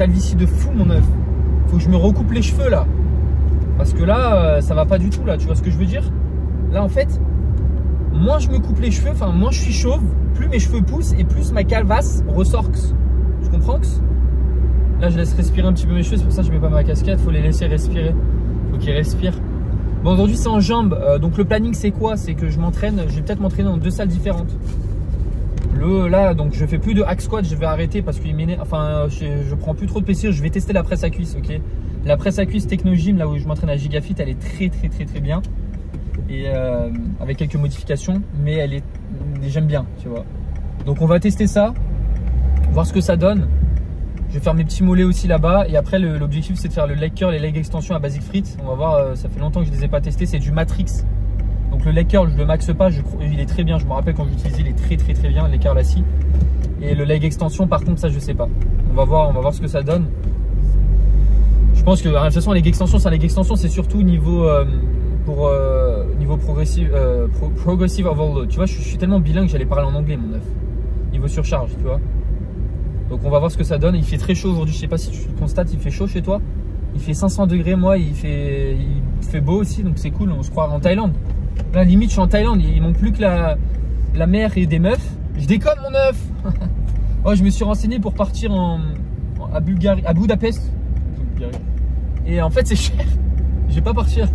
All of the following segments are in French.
calvitie de fou mon œuf. Faut que je me recoupe les cheveux là. Parce que là, ça va pas du tout là, tu vois ce que je veux dire? Là en fait, moins je me coupe les cheveux, enfin moins je suis chauve, plus mes cheveux poussent et plus ma calvasse ressort. Tu comprends? Là je laisse respirer un petit peu mes cheveux, c'est pour ça que je mets pas ma casquette, faut les laisser respirer. Faut qu'ils respirent. Bon aujourd'hui c'est en jambes, donc le planning c'est quoi? C'est que je m'entraîne, je vais peut-être m'entraîner dans 2 salles différentes. Là donc je fais plus de hack squat, je vais arrêter parce qu'il m'énerve, enfin je prends plus trop de plaisir, je vais tester la presse à cuisse, ok? La presse à cuisse Technogym, là où je m'entraîne à Gigafit, elle est très bien. Et avec quelques modifications, mais j'aime bien, tu vois. Donc on va tester ça, voir ce que ça donne. Je vais faire mes petits mollets aussi là-bas. Et après l'objectif c'est de faire le leg curl et leg extension à Basic Fit. On va voir, ça fait longtemps que je ne les ai pas testés, c'est du Matrix. Donc le leg curl je le maxe pas, il est très bien, je me rappelle quand j'utilisais, il est très bien, le leg curl assis. Et le leg extension par contre ça je sais pas. On va voir ce que ça donne. Je pense que de toute façon leg extension, c'est surtout niveau niveau progressive overload. Tu vois, je suis tellement bilingue que j'allais parler en anglais mon œuf. Niveau surcharge, tu vois. Donc on va voir ce que ça donne. Il fait très chaud aujourd'hui, je sais pas si tu constates, il fait chaud chez toi. Il fait 500 degrés, moi il fait beau aussi, donc c'est cool, on se croit en Thaïlande. Là limite je suis en Thaïlande, il manque plus que la mer et des meufs. Je déconne mon œuf. Oh, je me suis renseigné pour partir à Budapest. Et en fait c'est cher. Je vais pas partir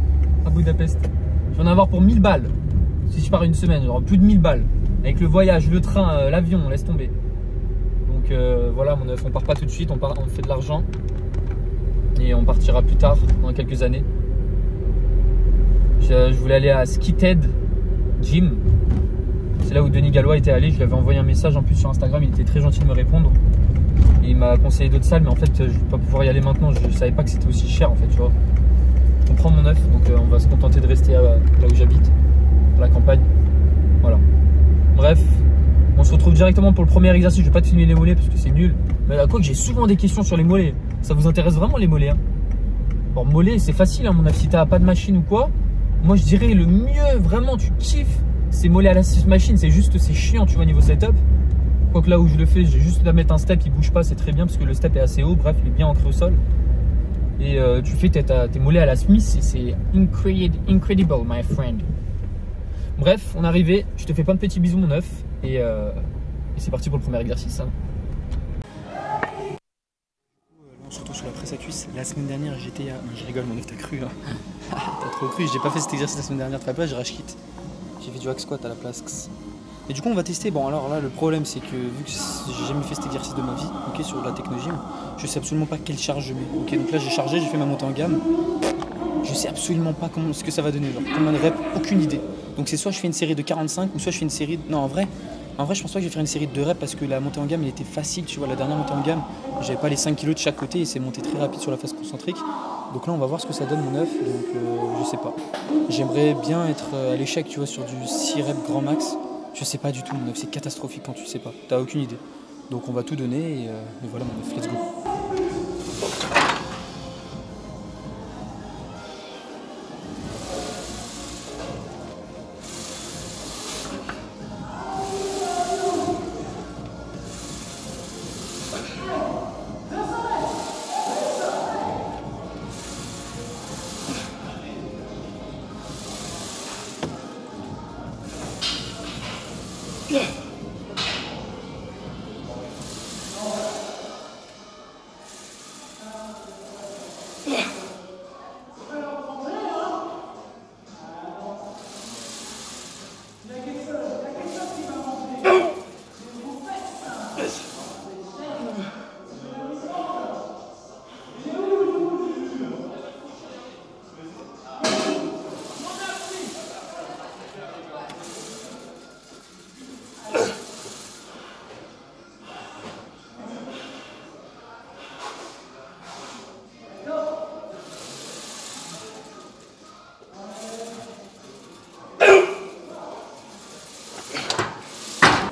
à Budapest. Je vais en avoir pour 1000 balles. Si je pars une semaine, genre plus de 1000 balles. Avec le voyage, le train, l'avion, laisse tomber. Donc voilà mon œuf, on part pas tout de suite, on fait de l'argent. Et on partira plus tard, dans quelques années. Je voulais aller à Skited Gym. C'est là où Denis Gallois était allé. Je lui avais envoyé un message en plus sur Instagram. Il était très gentil de me répondre. Et il m'a conseillé d'autres salles, mais en fait, je ne vais pas pouvoir y aller maintenant. Je ne savais pas que c'était aussi cher en fait, tu vois. On prend mon œuf, donc on va se contenter de rester là où j'habite, à la campagne. Voilà. Bref, on se retrouve directement pour le premier exercice. Je ne vais pas te filmer les mollets parce que c'est nul. Mais à quoi que j'ai souvent des questions sur les mollets. Ça vous intéresse vraiment les mollets, hein? Bon, mollets, c'est facile, hein, mon œuf. Si tu n'as pas de machine ou quoi, moi je dirais le mieux, vraiment, tu kiffes, c'est mollets à la 6 machine. C'est juste, c'est chiant, tu vois, niveau setup. Quoique là où je le fais, j'ai juste à mettre un step, il bouge pas, c'est très bien parce que le step est assez haut. Bref, il est bien ancré au sol. Et tu fais tes mollets à la Smith, c'est incredible, my friend. Bref, on est arrivé. Je te fais plein de petits bisous, mon œuf. Et c'est parti pour le premier exercice. Hein. On se retrouve sur la presse à cuisse. La semaine dernière, j'étais à. Je rigole, mon œuf, t'as cru. Hein. T'as trop cru. J'ai pas fait cet exercice la semaine dernière. Très pas, j'ai rage quitte. J'ai fait du hack squat à la place. Et du coup, on va tester. Bon, alors là, le problème, c'est que vu que j'ai jamais fait cet exercice de ma vie, ok, sur la Technogym, je sais absolument pas quelle charge je mets. Ok, donc là, j'ai chargé, j'ai fait ma montée en gamme. Je sais absolument pas ce que ça va donner. Genre, combien de reps, aucune idée. Donc, c'est soit je fais une série de 45 ou soit je fais une série. Non, en vrai, je pense pas que je vais faire une série de 2 reps parce que la montée en gamme, elle était facile. Tu vois, la dernière montée en gamme, j'avais pas les 5 kg de chaque côté et c'est monté très rapide sur la phase concentrique. Donc là, on va voir ce que ça donne, mon œuf. Donc, je sais pas. J'aimerais bien être à l'échec, tu vois, sur du 6 reps grand max. Je sais pas du tout, mon œuf, c'est catastrophique quand tu sais pas, t'as aucune idée. Donc on va tout donner et voilà mon œuf, let's go.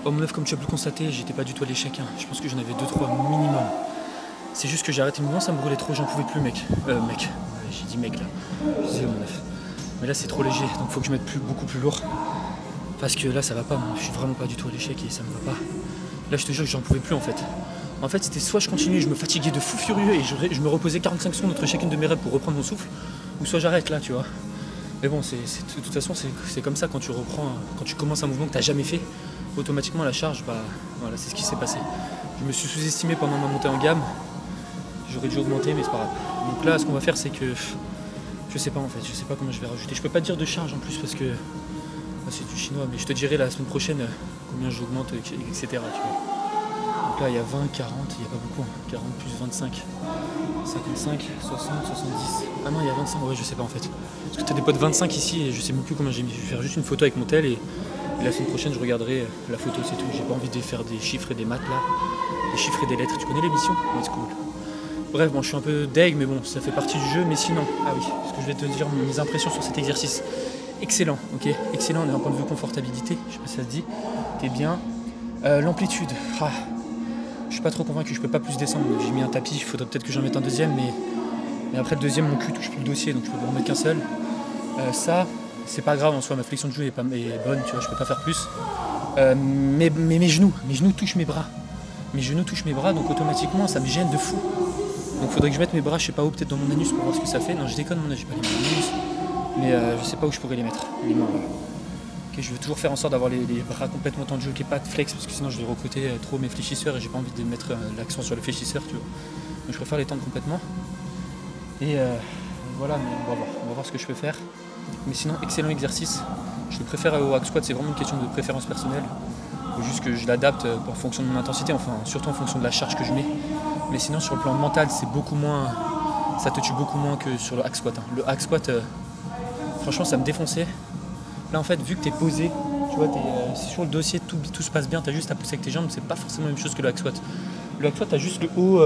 Bon mon œuf, comme tu as pu le constater, j'étais pas du tout à l'échec, hein. Je pense que j'en avais 2-3 minimum. C'est juste que j'ai arrêté le mouvement, ça me brûlait trop, j'en pouvais plus mec. Mec, j'ai dit mec là, désolé mon œuf. Mais là c'est trop léger, donc faut que je mette beaucoup plus lourd. Parce que là ça va pas, moi. Je suis vraiment pas du tout à l'échec et ça me va pas. Là je te jure que j'en pouvais plus en fait. En fait, c'était soit je continuais, je me fatiguais de fou furieux et je me reposais 45 secondes entre chacune de mes reps pour reprendre mon souffle, ou soit j'arrête là, tu vois. Mais bon, de toute façon, c'est comme ça quand tu reprends, quand tu commences un mouvement que tu n'as jamais fait, automatiquement la charge, bah voilà, c'est ce qui s'est passé. Je me suis sous-estimé pendant ma montée en gamme, j'aurais dû augmenter, mais c'est pas grave. Donc là, ce qu'on va faire, c'est que je sais pas en fait, je sais pas comment je vais rajouter. Je peux pas te dire de charge en plus parce que c'est du chinois, mais je te dirai la semaine prochaine combien j'augmente, etc. Tu vois. Donc là, il y a 20, 40, il n'y a pas beaucoup, 40 plus 25, 55, 60, 70. Ah non, il y a 25, ouais, je sais pas en fait. Parce que tu as des potes 25 ici et je sais même plus comment j'ai mis. Je vais faire juste une photo avec mon tel et la semaine prochaine, je regarderai la photo, c'est tout. J'ai pas envie de faire des chiffres et des maths là, des chiffres et des lettres. Tu connais l'émission? Ouais, c'est cool. Bref, bon, je suis un peu deg, mais bon, ça fait partie du jeu. Mais sinon, ah oui, ce que je vais te dire, mes impressions sur cet exercice. Excellent, ok, excellent d'un point de vue confortabilité, je sais pas si ça se dit, t'es bien. L'amplitude, je suis pas trop convaincu, je peux pas plus descendre. J'ai mis un tapis, il faudrait peut-être que j'en mette un deuxième, mais après le deuxième, mon cul touche plus le dossier, donc je peux en mettre qu'un seul. Ça, c'est pas grave en soi, ma flexion de genou est bonne, tu vois, je peux pas faire plus. Mais mes genoux touchent mes bras. Mes genoux touchent mes bras, donc automatiquement, ça me gêne de fou. Donc faudrait que je mette mes bras, je sais pas où, peut-être dans mon anus pour voir ce que ça fait. Non, je déconne, j'ai pas les mains dans mon anus. Mais je sais pas où je pourrais les mettre, les mains. Okay, je veux toujours faire en sorte d'avoir les bras complètement tendus, ok, pas de flex, parce que sinon je vais recruter trop mes fléchisseurs et j'ai pas envie de mettre l'accent sur le fléchisseur, tu vois. Donc je préfère les tendre complètement. Et voilà, mais on va voir ce que je peux faire. Mais sinon, excellent exercice. Je le préfère au hack squat, c'est vraiment une question de préférence personnelle. Il faut juste que je l'adapte en fonction de mon intensité, enfin surtout en fonction de la charge que je mets. Mais sinon, sur le plan mental, c'est beaucoup moins, ça te tue beaucoup moins que sur le hack squat. Le hack squat, franchement, ça me défonçait. Là, en fait, vu que tu es posé, tu vois, c'est sur le dossier, tout se passe bien, tu as juste à pousser avec tes jambes, c'est pas forcément la même chose que le hack squat. Le hack squat, tu as juste le haut,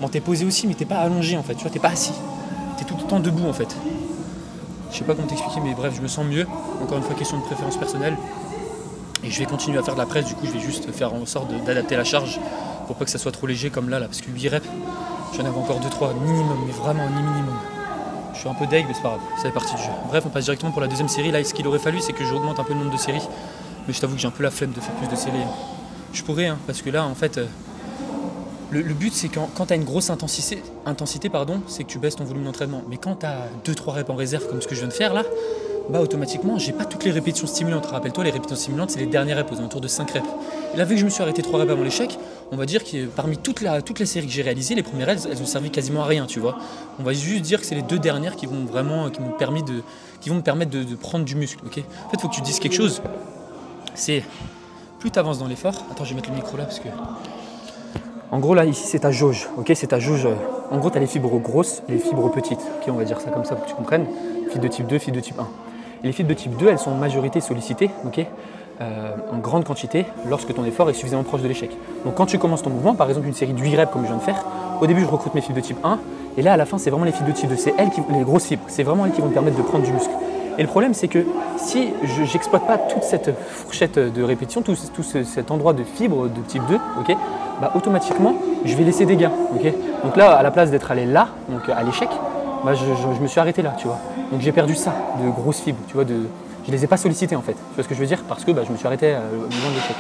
bon, tu es posé aussi, mais tu pas allongé en fait, tu vois, tu pas assis. Tu es tout le temps debout en fait. Je sais pas comment t'expliquer, mais bref, je me sens mieux. Encore une fois, question de préférence personnelle. Et je vais continuer à faire de la presse, du coup, je vais juste faire en sorte d'adapter la charge pour pas que ça soit trop léger comme là, parce que 8 reps, j'en avais encore 2-3 minimum, mais vraiment ni minimum. Je suis un peu deg, mais c'est pas grave, ça fait partie du jeu. Bref, on passe directement pour la deuxième série. Là, ce qu'il aurait fallu, c'est que j'augmente un peu le nombre de séries. Mais je t'avoue que j'ai un peu la flemme de faire plus de séries. Je pourrais, parce que là, en fait, le but, c'est quand tu as une grosse intensité, c'est que tu baisses ton volume d'entraînement. Mais quand tu as 2-3 reps en réserve, comme ce que je viens de faire là, bah automatiquement, j'ai pas toutes les répétitions stimulantes. Rappelle-toi, les répétitions stimulantes, c'est les dernières reps, aux alentours de 5 reps. Et là, vu que je me suis arrêté 3 reps avant l'échec, on va dire que parmi toutes les séries que j'ai réalisées, les premières elles ont servi quasiment à rien, tu vois. On va juste dire que c'est les 2 dernières qui vont me permettre de prendre du muscle, ok. En fait, il faut que tu dises quelque chose. C'est plus tu avances dans l'effort. Attends, je vais mettre le micro là parce que. En gros, là, ici, c'est ta jauge, ok. C'est ta jauge. En gros, tu as les fibres grosses et les fibres petites, ok. On va dire ça comme ça pour que tu comprennes. Fibres de type 2, fibres de type 1. Et les fibres de type 2, elles sont en majorité sollicitées, ok, en grande quantité lorsque ton effort est suffisamment proche de l'échec. Donc quand tu commences ton mouvement, par exemple une série de 8 reps comme je viens de faire, au début je recrute mes fibres de type 1 et là à la fin c'est vraiment les fibres de type 2, c'est elles les grosses fibres, c'est vraiment elles qui vont me permettre de prendre du muscle. Et le problème c'est que si je n'exploite pas toute cette fourchette de répétition, tout cet endroit de fibres de type 2, ok, bah, automatiquement je vais laisser des gains. Okay. Donc là à la place d'être allé là, donc à l'échec, bah, je me suis arrêté là, tu vois. Donc j'ai perdu ça, de grosses fibres, tu vois, je les ai pas sollicitées en fait. Tu vois ce que je veux dire? Parce que bah, je me suis arrêté au moment de l'échec.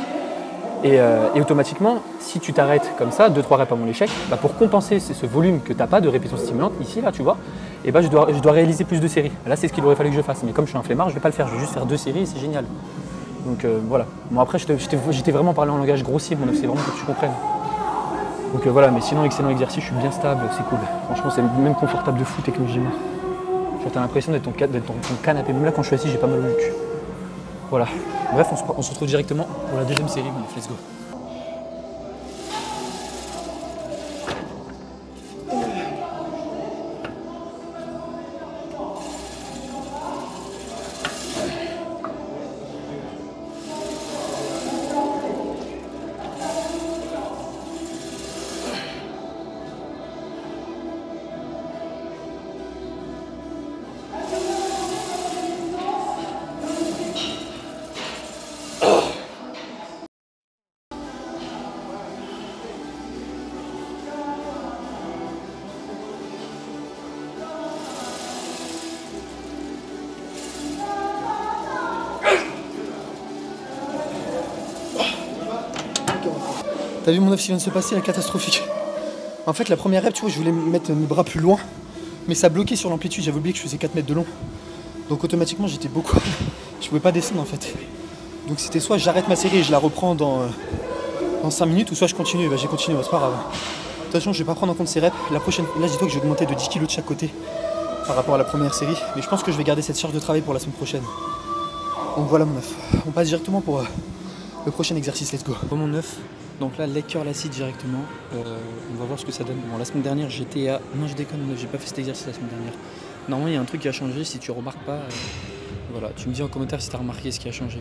Et automatiquement, si tu t'arrêtes comme ça, 2-3 reps avant l'échec, bah, pour compenser ce volume que tu n'as pas de répétition stimulante, ici, là, tu vois, et bah, je dois réaliser plus de séries. Là, c'est ce qu'il aurait fallu que je fasse. Mais comme je suis un flemmard, je ne vais pas le faire. Je vais juste faire 2 séries et c'est génial. Donc voilà. Bon, après, j'étais vraiment parlé en langage grossier, mon œuf, c'est vraiment pour que tu comprennes. Donc voilà, mais sinon, excellent exercice, je suis bien stable, c'est cool. Franchement, c'est même confortable de fou technologiquement. J'ai l'impression d'être ton canapé. Même là, quand je suis assis, j'ai pas mal au cul. Voilà. Bref, on se retrouve directement pour la deuxième série. Bon, let's go. T'as vu mon œuf qui vient de se passer, la catastrophique. En fait, la première rep, tu vois, je voulais mettre mes bras plus loin, mais ça bloquait sur l'amplitude. J'avais oublié que je faisais 4 mètres de long. Donc automatiquement, j'étais beaucoup. Je pouvais pas descendre en fait. Donc c'était soit j'arrête ma série et je la reprends dans 5 minutes, ou soit je continue. Bah, j'ai continué, c'est pas grave. De toute façon, je vais pas prendre en compte ces reps. La prochaine, là, dis-toi que j'ai augmenté de 10 kg de chaque côté par rapport à la première série. Mais je pense que je vais garder cette charge de travail pour la semaine prochaine. Donc voilà mon œuf. On passe directement pour le prochain exercice. Let's go. Pour mon œuf. Donc là, leg curl assis directement. On va voir ce que ça donne. Bon, la semaine dernière, j'étais à. Non, je déconne, j'ai pas fait cet exercice la semaine dernière. Normalement, il y a un truc qui a changé. Si tu remarques pas, voilà, tu me dis en commentaire si tu as remarqué ce qui a changé.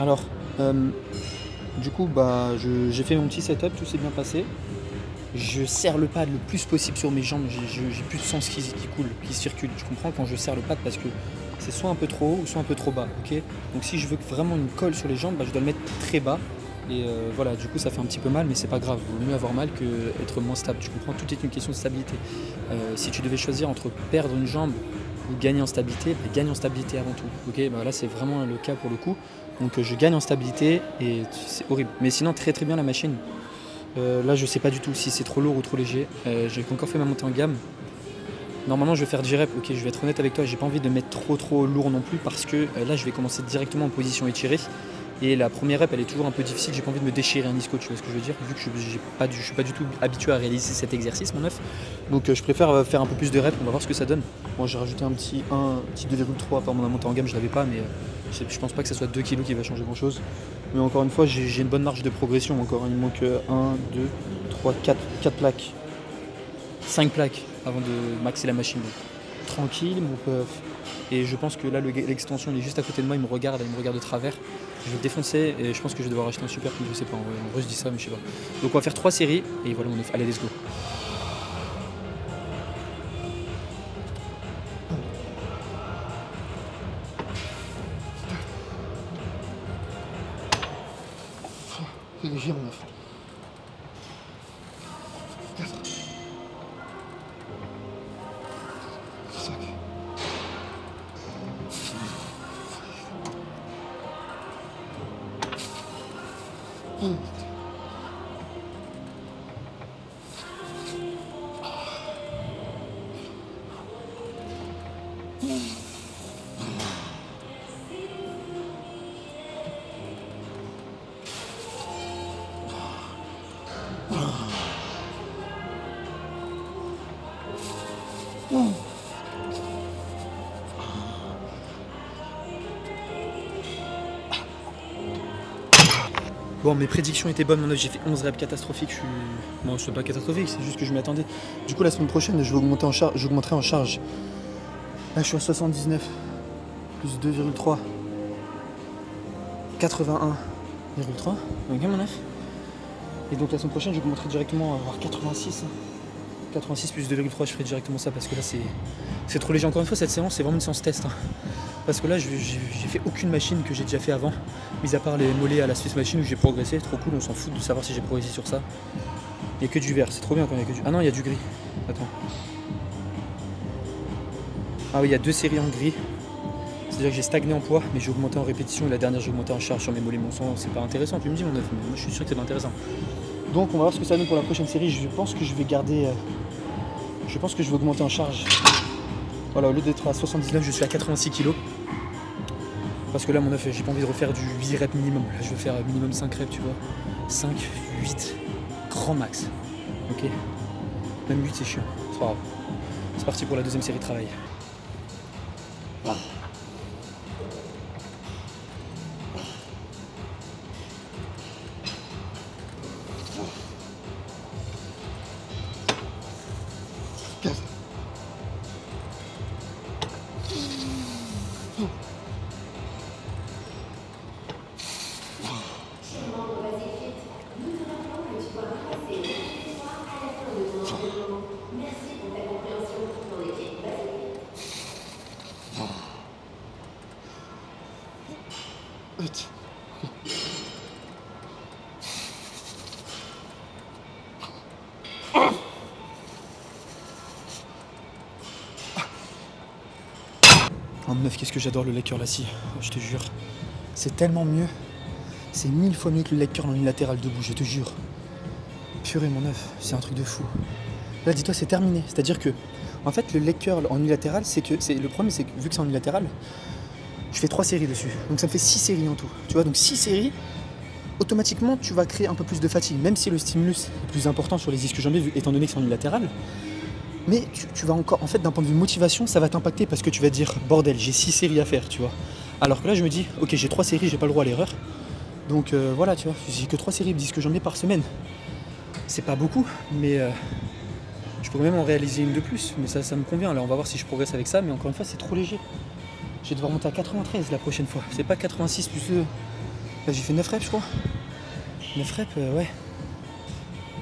Alors, du coup, bah, j'ai fait mon petit setup, tout s'est bien passé. Je serre le pad le plus possible sur mes jambes. J'ai plus de sang qui coule, qui circule. Tu comprends quand je serre le pad parce que c'est soit un peu trop haut ou soit un peu trop bas. Ok. Donc si je veux vraiment une colle sur les jambes, bah, je dois le mettre très bas. Et voilà, du coup ça fait un petit peu mal, mais c'est pas grave, il vaut mieux avoir mal qu'être moins stable. Tu comprends, tout est une question de stabilité. Si tu devais choisir entre perdre une jambe ou gagner en stabilité, bah, gagne en stabilité avant tout. Ok, bah là c'est vraiment le cas pour le coup. Donc je gagne en stabilité et c'est horrible. Mais sinon très très bien la machine. Là je sais pas du tout si c'est trop lourd ou trop léger. J'ai encore fait ma montée en gamme. Normalement je vais faire 10 reps, ok, je vais être honnête avec toi, j'ai pas envie de mettre trop lourd non plus parce que là je vais commencer directement en position étirée. Et la première rep elle est toujours un peu difficile, j'ai pas envie de me déchirer un isco, tu vois ce que je veux dire, vu que je suis pas du tout habitué à réaliser cet exercice mon œuf. Donc je préfère faire un peu plus de reps, on va voir ce que ça donne. Moi j'ai rajouté un petit 2,3 par mon montée en gamme, je l'avais pas, mais je pense pas que ça soit 2 kg qui va changer grand chose. Mais encore une fois j'ai une bonne marge de progression encore, il me manque 1, 2, 3, 4 plaques. 5 plaques avant de maxer la machine. Donc, tranquille mon peuf. Et je pense que là l'extension il est juste à côté de moi, il me regarde de travers. Je vais le défoncer et je pense que je vais devoir acheter un super coup, je sais pas, en vrai je dis ça mais je sais pas. Donc on va faire 3 séries et voilà on est. Allez let's go. C'est léger mon œuf. 4, 5. Bon, mes prédictions étaient bonnes, mon œuf, j'ai fait 11 reps catastrophiques. Bon, c'est pas catastrophique, c'est juste que je m'y attendais. Du coup, la semaine prochaine, je vais j'augmenterai en charge. Là, je suis à 79, plus 2,3, 81,3. Ok, mon œuf. Et donc, la semaine prochaine, j'augmenterai directement à 86. 86 plus 2,3, je ferai directement ça parce que là, c'est trop léger. Encore une fois, cette séance, c'est vraiment une séance test. Hein. Parce que là, j'ai fait aucune machine que j'ai déjà fait avant, mis à part les mollets à la Swiss Machine où j'ai progressé. Trop cool, on s'en fout de savoir si j'ai progressé sur ça. Il n'y a que du vert, c'est trop bien quand il y a que du. Ah non, il y a du gris. Attends. Ah oui, il y a 2 séries en gris. C'est-à-dire que j'ai stagné en poids, mais j'ai augmenté en répétition et la dernière, j'ai augmenté en charge sur mes mollets. Mon sang, c'est pas intéressant, tu me dis, mon œuf, mais moi je suis sûr que c'est pas intéressant. Donc, on va voir ce que ça donne pour la prochaine série. Je pense que je vais garder. Je pense que je vais augmenter en charge. Voilà, au lieu d'être à 79, je suis à 86 kg. Parce que là, mon œuf, j'ai pas envie de refaire du 8 reps minimum. Là, je vais faire minimum 5 reps, tu vois. 5, 8, grand max. Ok. Même 8, c'est chiant. C'est pas grave. C'est parti pour la deuxième série de travail. Oh meuf, qu'est-ce que j'adore le leg curl assis, je te jure. C'est tellement mieux. C'est 1000 fois mieux que le leg curl en unilatéral debout, je te jure. Purée, mon œuf, c'est un truc de fou. Là, dis-toi, c'est terminé. C'est-à-dire que, en fait, le leg curl en unilatéral, le problème, c'est que vu que c'est en unilatéral, je fais 3 séries dessus. Donc ça me fait 6 séries en tout. Tu vois, donc 6 séries, automatiquement, tu vas créer un peu plus de fatigue, même si le stimulus est plus important sur les ischio-jambiers, étant donné que c'est en unilatéral. Mais tu vas encore, en fait, d'un point de vue motivation, ça va t'impacter parce que tu vas te dire, bordel, j'ai 6 séries à faire, tu vois. Alors que là, je me dis, ok, j'ai 3 séries, j'ai pas le droit à l'erreur. Donc voilà, tu vois, j'ai que 3 séries d'ischio-jambiers par semaine. C'est pas beaucoup, mais je pourrais même en réaliser une de plus. Mais ça me convient. Là, on va voir si je progresse avec ça. Mais encore une fois, c'est trop léger. Je vais devoir monter à 93 la prochaine fois. C'est pas 86 plus 2. Là, j'ai fait 9 reps, je crois. 9 reps, ouais.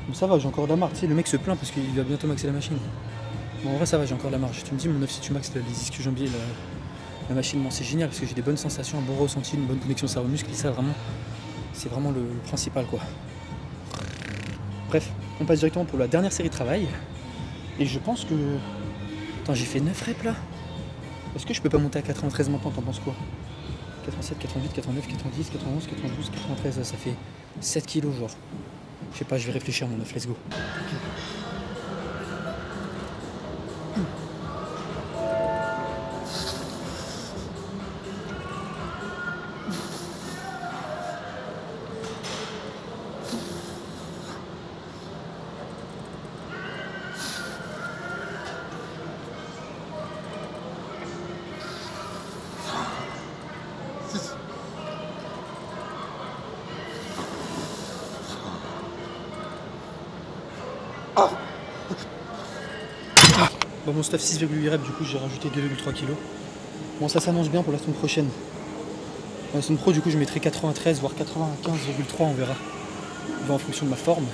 Bon, ça va, j'ai encore de la marge. Tu sais, le mec se plaint parce qu'il va bientôt maxer la machine. Bon, en vrai, ça va, j'ai encore de la marge. Tu me dis, mon œuf, si tu maxes les ischio-jambiers, la machine, bon, c'est génial parce que j'ai des bonnes sensations, un bon ressenti, une bonne connexion cerveau-muscle. Et ça, vraiment, c'est vraiment le principal, quoi. Bref, on passe directement pour la dernière série de travail. Et je pense que... Attends, j'ai fait 9 reps là. Est-ce que je peux pas monter à 93 maintenant? T'en penses quoi? 87, 88, 89, 90, 91, 92, 93, ça fait 7 kilos genre. Je sais pas, je vais réfléchir mon œuf, let's go. Okay. Bon, mon stuff 6,8 reps, du coup j'ai rajouté 2,3 kg. Bon, ça s'annonce bien pour la semaine prochaine. La semaine pro, du coup je mettrai 93 voire 95,3, on verra. En fonction de ma forme.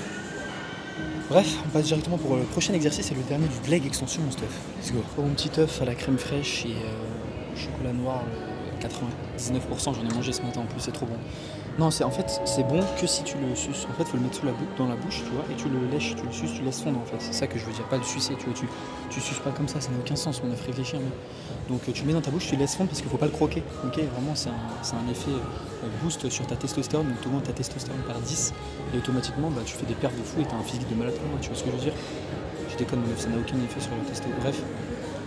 Bref, on passe directement pour le prochain exercice, c'est le dernier du leg extension, mon stuff. Let's go. Pour mon petit œuf à la crème fraîche et chocolat noir, 99%, j'en ai mangé ce matin en plus, c'est trop bon. Non, en fait, c'est bon que si tu le suces. En fait, il faut le mettre dans la bouche, tu vois, et tu le lèches, tu le suces, tu laisses fondre en fait. C'est ça que je veux dire, pas le sucer, tu vois, tu suces pas comme ça n'a aucun sens, on a réfléchir. Mais... Donc tu le mets dans ta bouche, tu le laisses fondre parce qu'il faut pas le croquer. Ok, vraiment, c'est un effet boost sur ta testostérone, donc tu augmentes ta testostérone par 10, et automatiquement, bah, tu fais des pertes de fou et tu as un physique de malade pour moi, tu vois ce que je veux dire? Je déconne, ça n'a aucun effet sur le testo. Bref.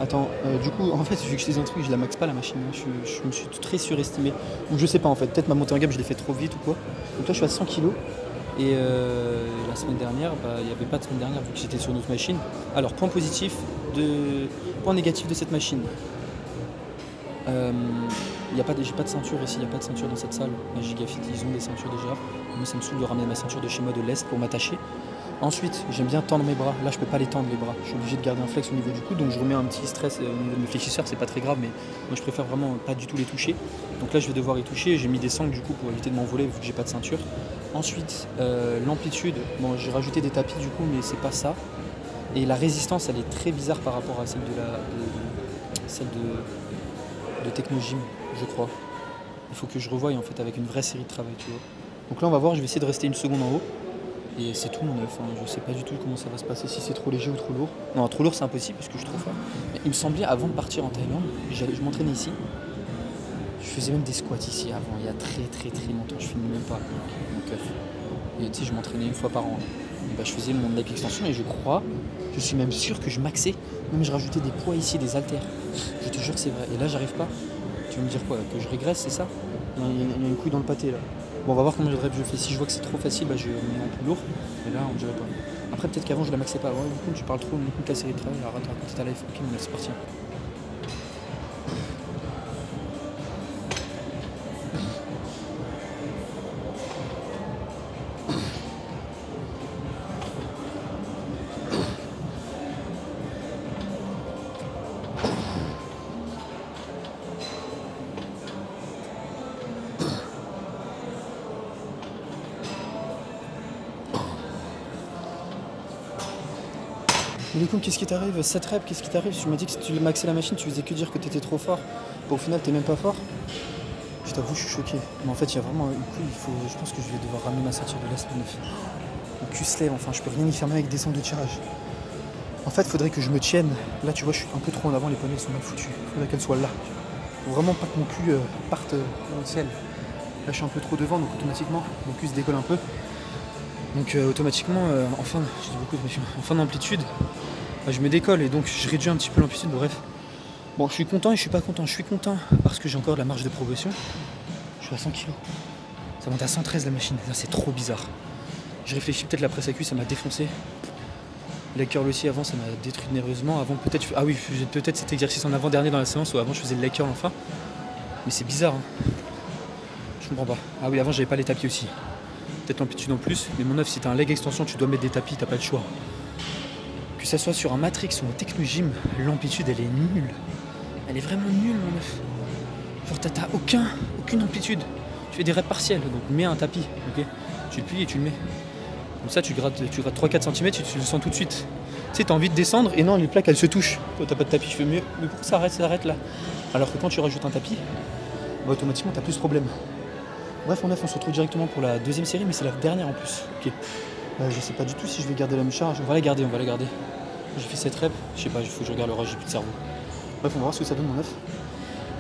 Attends, du coup, en fait, vu que je fais un truc, je la maxe pas la machine, hein. Je me suis très surestimé. Ou je sais pas en fait, peut-être ma montée en gamme, je l'ai fait trop vite ou quoi. Donc là, je suis à 100 kg. Et la semaine dernière, il n'y avait pas de semaine dernière vu que j'étais sur une autre machine. Alors, point négatif de cette machine. J'ai pas de ceinture ici, il n'y a pas de ceinture dans cette salle. La Gigafit, ils ont des ceintures déjà. Moi, ça me saoule de ramener ma ceinture de chez moi de l'Est pour m'attacher. Ensuite, j'aime bien tendre mes bras. Là, je peux pas les tendre les bras. Je suis obligé de garder un flex au niveau du cou, donc je remets un petit stress au niveau de mes fléchisseurs. C'est pas très grave, mais moi, je préfère vraiment pas du tout les toucher. Donc là, je vais devoir y toucher. J'ai mis des sangles du coup pour éviter de m'envoler vu que j'ai pas de ceinture. Ensuite, l'amplitude. Bon, j'ai rajouté des tapis du coup, mais c'est pas ça. Et la résistance, elle est très bizarre par rapport à celle de Technogym, je crois. Il faut que je revoie en fait avec une vraie série de travail, tu vois. Donc là, on va voir. Je vais essayer de rester une seconde en haut. Et c'est tout mon œuf, hein. Je sais pas du tout comment ça va se passer, si c'est trop léger ou trop lourd. Non, trop lourd c'est impossible parce que je suis trop fort. Mais il me semblait avant de partir en Thaïlande, je m'entraînais ici. Je faisais même des squats ici avant, il y a très longtemps, je filmais même pas mon œuf. Et tu sais, je m'entraînais une fois par an. Et bah, je faisais mon leg extension et je suis même sûr que je maxais. Même je rajoutais des poids ici, des haltères. Je te jure que c'est vrai. Et là j'arrive pas. Tu veux me dire quoi? Que je régresse, c'est ça? Il y a une couille dans le pâté là. Bon, on va voir combien de reps je fais. Si je vois que c'est trop facile, bah, je mets un peu lourd. Et là, on dirait pas. Après, peut-être qu'avant, je la maxais pas. Ouais, du coup, tu parles trop de la série de travail. Arrête de raconter ta life. Ok, mon c'est parti. Mais du coup, qu'est-ce qui t'arrive? 7 reps, qu'est-ce qui t'arrive? Tu m'as dit que si tu maxais la machine, tu faisais que dire que t'étais trop fort. Bon, au final, t'es même pas fort. Je t'avoue, je suis choqué. Mais en fait, il y a vraiment une couille. Je pense que je vais devoir ramener ma ceinture de l'Est 9. Le cul se lève, enfin, je peux rien y faire même avec des sangles de tirage. En fait, il faudrait que je me tienne. Là, tu vois, je suis un peu trop en avant, les poignets sont mal foutus. Il faudrait qu'elles soient là. Faut vraiment pas que mon cul parte dans le ciel. Là, je suis un peu trop devant, donc automatiquement, mon cul se décolle un peu. Donc automatiquement, en fin d'amplitude, je me décolle et donc je réduis un petit peu l'amplitude, bref. Bon, je suis content et je suis pas content. Je suis content parce que j'ai encore de la marge de progression. Je suis à 100 kg. Ça monte à 113 la machine, c'est trop bizarre. Je réfléchis, peut-être la presse à cuisse, ça m'a défoncé. Le curl aussi avant, ça m'a détruit nerveusement. Avant peut-être, ah oui, peut-être cet exercice en avant-dernier dans la séance où avant je faisais le leg curl enfin. Mais c'est bizarre, hein. Je comprends pas. Ah oui, avant j'avais pas les tapis aussi. Peut-être l'amplitude en plus, mais mon œuf, si t'as un leg extension, tu dois mettre des tapis, t'as pas le choix. Que ça soit sur un Matrix ou un Technogym, l'amplitude elle est nulle. Elle est vraiment nulle, mon œuf. Genre t'as aucune amplitude. Tu fais des reps partiels, donc mets un tapis, ok. Tu le plies et tu le mets. Comme ça tu grattes 3-4 cm, tu le sens tout de suite. Tu sais, t'as envie de descendre et non, les plaques elles se touchent. Toi t'as pas de tapis, je fais mieux. Mais pourquoi ça arrête là? Alors que quand tu rajoutes un tapis, bah, automatiquement t'as plus de problème. Bref, mon œuf, on se retrouve directement pour la deuxième série, mais c'est la dernière en plus. Ok. Je sais pas du tout si je vais garder la même charge. On va la garder. J'ai fait 7 reps. Je sais pas, il faut que je regarde le rush, j'ai plus de cerveau. Bref, on va voir ce que ça donne, mon œuf.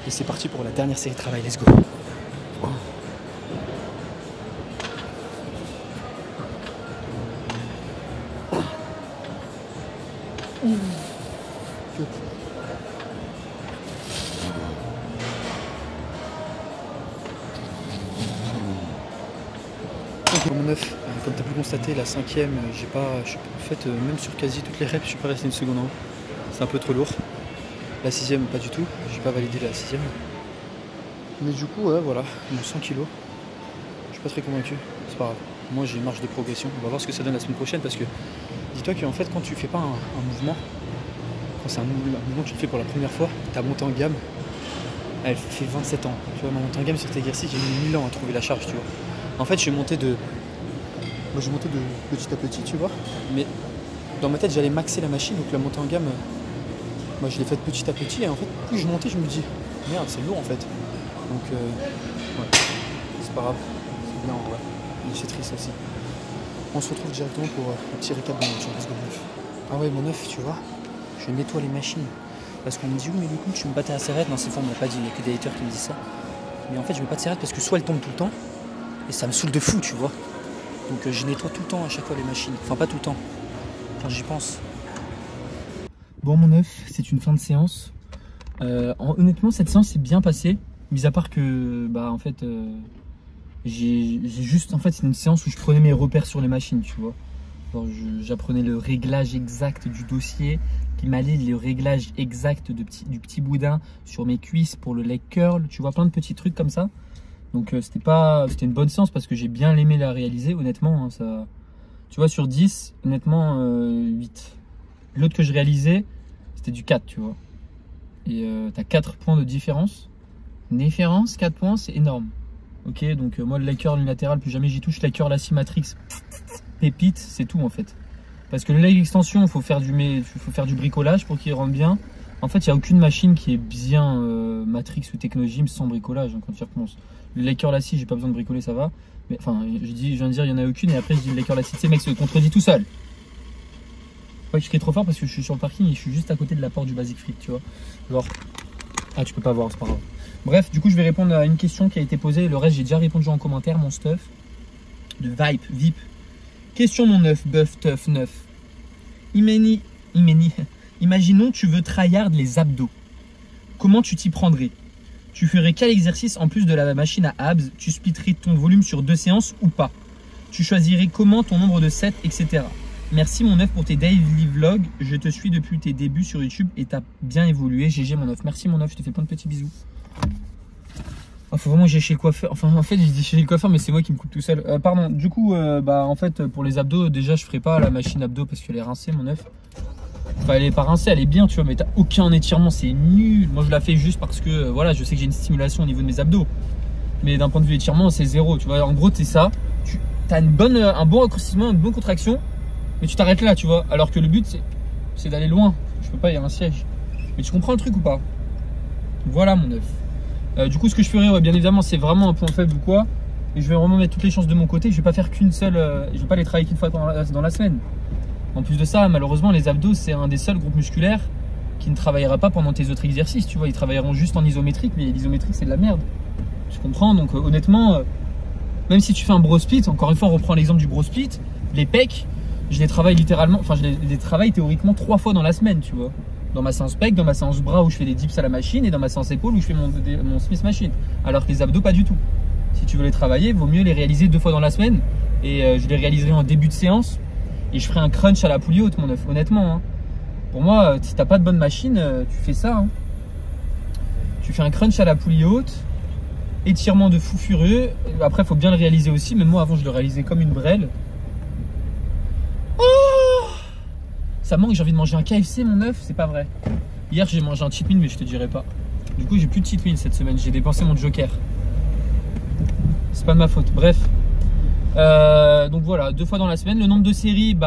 Et c'est parti pour la dernière série de travail. Let's go. Mon œuf, comme tu as pu constater, la cinquième, en fait, même sur quasi toutes les reps, je suis pas resté une seconde en haut. C'est un peu trop lourd. La sixième, pas du tout. J'ai pas validé la sixième. Mais du coup, ouais, voilà, 100 kg. Je suis pas très convaincu. C'est pas grave. Moi, j'ai une marge de progression. On va voir ce que ça donne la semaine prochaine parce que dis-toi qu'en fait, quand tu fais pas un mouvement, quand c'est un mouvement que tu fais pour la première fois, ta montée en gamme, elle fait 27 ans. Tu vois, ma montée en gamme sur cet exercice, j'ai mis 1000 ans à trouver la charge, tu vois. En fait, je montais de petit à petit, tu vois. Mais dans ma tête, j'allais maxer la machine, donc la montée en gamme, moi je l'ai faite petit à petit. Et en fait, plus je montais, je me dis, merde, c'est lourd en fait. Donc, ouais, c'est pas grave. C'est bien en vrai. Mais c'est triste aussi. On se retrouve directement pour un petit récap de mon let's go, mon œuf. Ah ouais, mon œuf, tu vois, je nettoie les machines. Parce qu'on me dit, oui, mais du coup, tu me battais à serrette. Non, c'est faux, on m'a pas dit, il n'y a que des haters qui me disent ça. Mais en fait, je me bats de serrette parce que soit elle tombe tout le temps, et ça me saoule de fou, tu vois. Donc je nettoie tout le temps à chaque fois les machines. Enfin pas tout le temps, quand j'y pense. Bon mon œuf, c'est une fin de séance. Honnêtement cette séance s'est bien passée. Mis à part que bah en fait j'ai juste, en fait c'est une séance où je prenais mes repères sur les machines, tu vois. J'apprenais le réglage exact du dossier, qui m'allait le réglage exact du petit boudin sur mes cuisses pour le leg curl, tu vois, plein de petits trucs comme ça. Donc c'était une bonne séance parce que j'ai bien aimé la réaliser, honnêtement, hein, ça, tu vois, sur 10, honnêtement, 8. L'autre que je réalisais, c'était du 4, tu vois. Et t'as 4 points de différence. 4 points, c'est énorme. Ok, donc moi le leg curl unilatéral, plus jamais j'y touche. Leg curl assis matrix, pépite, c'est tout en fait. Parce que le leg extension, il faut faire du bricolage pour qu'il rentre bien. En fait, il n'y a aucune machine qui est bien Matrix ou Technogym sans bricolage, hein, quand tu y repenses. Le leg curl assis, j'ai pas besoin de bricoler, ça va. Mais enfin, je viens de dire, il n'y en a aucune, et après je dis le leg curl assis. Tu sais, mec, se contredit tout seul. Ouais, je crie trop fort parce que je suis sur le parking et je suis juste à côté de la porte du Basic Fit, tu vois. Genre, ah, tu peux pas voir, c'est pas grave. Bref, du coup, je vais répondre à une question qui a été posée. Le reste, j'ai déjà répondu en commentaire, mon stuff. De VIP. Question mon œuf, bœuf, teuf, neuf. Imaginons tu veux tryhard les abdos. Comment tu t'y prendrais? Tu ferais quel exercice en plus de la machine à abs? Tu splitterais ton volume sur 2 séances ou pas? Tu choisirais comment ton nombre de sets, etc. Merci mon œuf pour tes daily vlogs. Je te suis depuis tes débuts sur YouTube et t'as bien évolué. GG mon œuf. Merci mon œuf, je te fais plein de petits bisous. Oh, faut vraiment que j'aille chez le coiffeur. Enfin, en fait, j'ai dit chez le coiffeur, mais c'est moi qui me coupe tout seul. Pardon, du coup, bah en fait, pour les abdos, déjà, je ferai pas la machine abdos parce qu'elle est rincée, mon œuf. Enfin, elle est pas rincée, elle est bien, tu vois, mais t'as aucun étirement, c'est nul. Moi, je la fais juste parce que, voilà, je sais que j'ai une stimulation au niveau de mes abdos. Mais d'un point de vue étirement, c'est zéro, tu vois. En gros, c'est ça. Tu as un bon raccourcissement, une bonne contraction, mais tu t'arrêtes là, tu vois. Alors que le but, c'est d'aller loin. Je peux pas, il y a un siège. Mais tu comprends le truc ou pas? Voilà, mon œuf. Du coup, ce que je ferai, ouais, bien évidemment, c'est vraiment un point faible ou quoi. Et je vais vraiment mettre toutes les chances de mon côté. Je vais pas faire qu'une seule. Je vais pas les travailler qu'une fois dans la semaine. En plus de ça, malheureusement, les abdos, c'est un des seuls groupes musculaires qui ne travaillera pas pendant tes autres exercices. Tu vois, ils travailleront juste en isométrique, mais l'isométrique, c'est de la merde. Tu comprends? Donc, honnêtement, même si tu fais un bro split, encore une fois, on reprend l'exemple du bro split. Les pecs, je les travaille littéralement, enfin je les travaille théoriquement 3 fois dans la semaine, tu vois. Dans ma séance pec, dans ma séance bras où je fais des dips à la machine et dans ma séance épaule où je fais mon Smith machine. Alors que les abdos, pas du tout. Si tu veux les travailler, il vaut mieux les réaliser 2 fois dans la semaine. Et je les réaliserai en début de séance. Et je ferai un crunch à la poulie haute, mon œuf, honnêtement. Hein. Pour moi, si t'as pas de bonne machine, tu fais ça. Hein. Tu fais un crunch à la poulie haute, étirement de fou furieux. Après, il faut bien le réaliser aussi. Même moi, avant, je le réalisais comme une brêle. Oh, ça manque, j'ai envie de manger un KFC, mon œuf, c'est pas vrai. Hier, j'ai mangé un cheat meal, mais je te dirai pas. Du coup, j'ai plus de cheat meal cette semaine. J'ai dépensé mon joker. C'est pas de ma faute. Bref. Donc voilà, 2 fois dans la semaine. Le nombre de séries,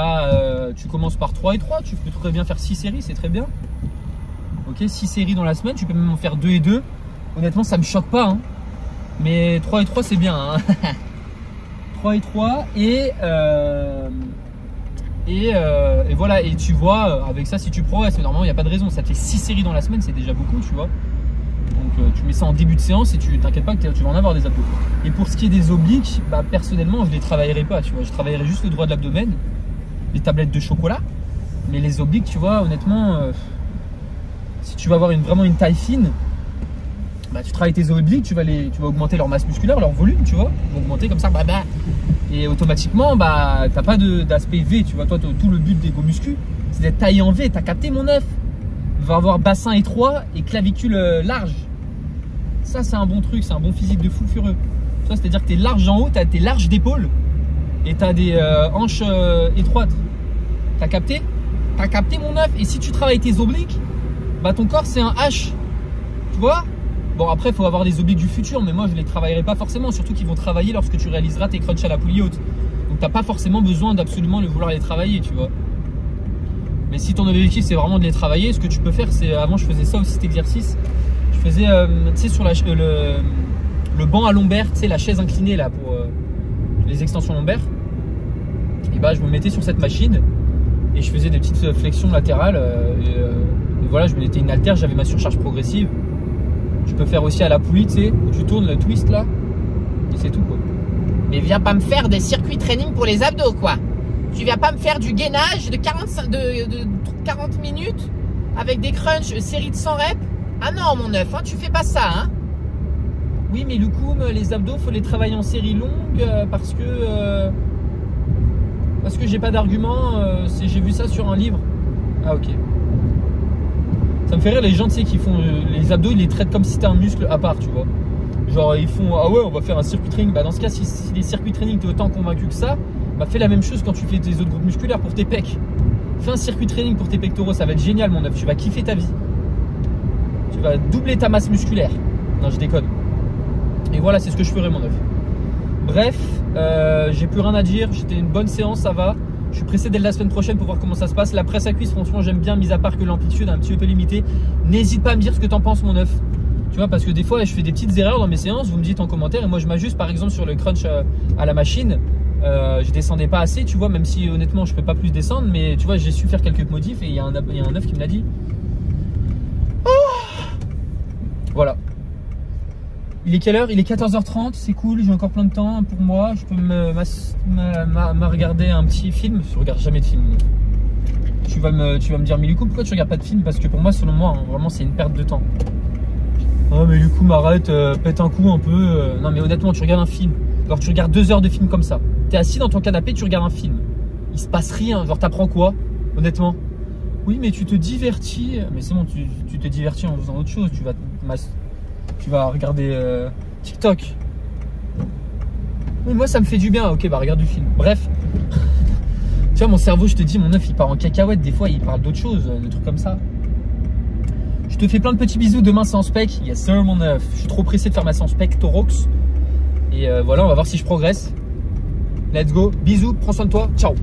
tu commences par 3 et 3. Tu peux très bien faire 6 séries, c'est très bien. Ok, 6 séries dans la semaine. Tu peux même en faire 2 et 2. Honnêtement, ça me choque pas. Hein. Mais 3 et 3, c'est bien. Hein. 3 et 3. Et voilà. Et tu vois, avec ça, si tu progresses, mais normalement, il n'y a pas de raison. Ça te fait 6 séries dans la semaine, c'est déjà beaucoup, tu vois. Donc tu mets ça en début de séance et tu t'inquiètes pas que tu vas en avoir des abdos. Et pour ce qui est des obliques, personnellement je les travaillerai pas, tu vois. Je travaillerai juste le droit de l'abdomen, les tablettes de chocolat. Mais les obliques, tu vois, honnêtement, si tu vas avoir vraiment une taille fine, tu travailles tes obliques, tu vas augmenter leur masse musculaire, leur volume, tu vois. Ils vont augmenter comme ça, et automatiquement, t'as pas d'aspect V, tu vois. Toi, tout le but des go muscu, c'est d'être taillé en V. T'as capté, mon œuf? Va avoir bassin étroit et clavicule large. Ça, c'est un bon truc, c'est un bon physique de fou furieux. C'est-à-dire que tu es large en haut, tu es large d'épaule et tu as des hanches étroites. T'as capté? T'as capté, mon œuf? Et si tu travailles tes obliques, ton corps, c'est un H. Tu vois? Bon, après, il faut avoir des obliques du futur, mais moi, je les travaillerai pas forcément. Surtout qu'ils vont travailler lorsque tu réaliseras tes crunchs à la poulie haute. Donc, tu n'as pas forcément besoin d'absolument vouloir les travailler, tu vois. Mais si ton objectif c'est vraiment de les travailler, ce que tu peux faire, c'est, avant je faisais ça aussi, cet exercice, je faisais, tu sais, sur le banc à lombaire, tu sais, la chaise inclinée là pour les extensions lombaires, et je me mettais sur cette machine et je faisais des petites flexions latérales et voilà, je me mettais une haltère, j'avais ma surcharge progressive. Tu peux faire aussi à la poulie, tu sais, où tu tournes le twist là, et c'est tout quoi. Mais viens pas me faire des circuits training pour les abdos quoi. Tu viens pas me faire du gainage de 40 minutes avec des crunchs, série de 100 reps. Ah non, mon œuf, hein, tu fais pas ça, hein. Oui, mais Loukoum, les abdos, faut les travailler en série longue parce que j'ai pas d'argument. J'ai vu ça sur un livre. Ah, ok. Ça me fait rire les gens, tu sais, qui font les abdos, ils les traitent comme si c'était un muscle à part, tu vois. Genre, ils font, ah ouais, on va faire un circuit training. Dans ce cas, si les circuits training, t'es autant convaincu que ça, fais la même chose quand tu fais tes autres groupes musculaires pour tes pecs. Fais un circuit training pour tes pectoraux, ça va être génial, mon œuf. Tu vas kiffer ta vie. Tu vas doubler ta masse musculaire. Non, je déconne. Et voilà, c'est ce que je ferai, mon œuf. Bref, j'ai plus rien à dire. C'était une bonne séance, ça va. Je suis pressé dès la semaine prochaine pour voir comment ça se passe. La presse à cuisse, franchement, j'aime bien, mis à part que l'amplitude est un petit peu limitée. N'hésite pas à me dire ce que t'en penses, mon œuf. Tu vois, parce que des fois, je fais des petites erreurs dans mes séances. Vous me dites en commentaire et moi, je m'ajuste. Par exemple, sur le crunch à la machine. Je descendais pas assez, tu vois, même si honnêtement je peux pas plus descendre, mais tu vois, j'ai su faire quelques modifs et il y a un œuf qui me l'a dit. Oh, voilà. Il est quelle heure? Il est 14h30, c'est cool, j'ai encore plein de temps pour moi. Je peux me regarder un petit film. Je regarde jamais de film. Tu vas me dire, mais Loukoum, pourquoi tu regardes pas de film? Parce que pour moi, selon moi, vraiment, c'est une perte de temps. Oh, mais Loukoum, arrête, pète un coup un peu. Non, mais honnêtement, tu regardes un film. Alors, tu regardes 2 heures de film comme ça. T'es assis dans ton canapé, tu regardes un film. Il se passe rien. Genre, t'apprends quoi, honnêtement? Oui, mais tu te divertis. Mais c'est bon, tu te divertis en faisant autre chose. Tu vas regarder TikTok. Oui, moi, ça me fait du bien. Ok, regarde du film. Bref. Tu vois, mon cerveau, je te dis, mon œuf, il part en cacahuète. Des fois, il parle d'autres choses, des trucs comme ça. Je te fais plein de petits bisous. Demain, séance pec. Yes, sir, mon œuf. Je suis trop pressé de faire ma séance pectorox. Et voilà, on va voir si je progresse. Let's go. Bisous. Prends soin de toi. Ciao.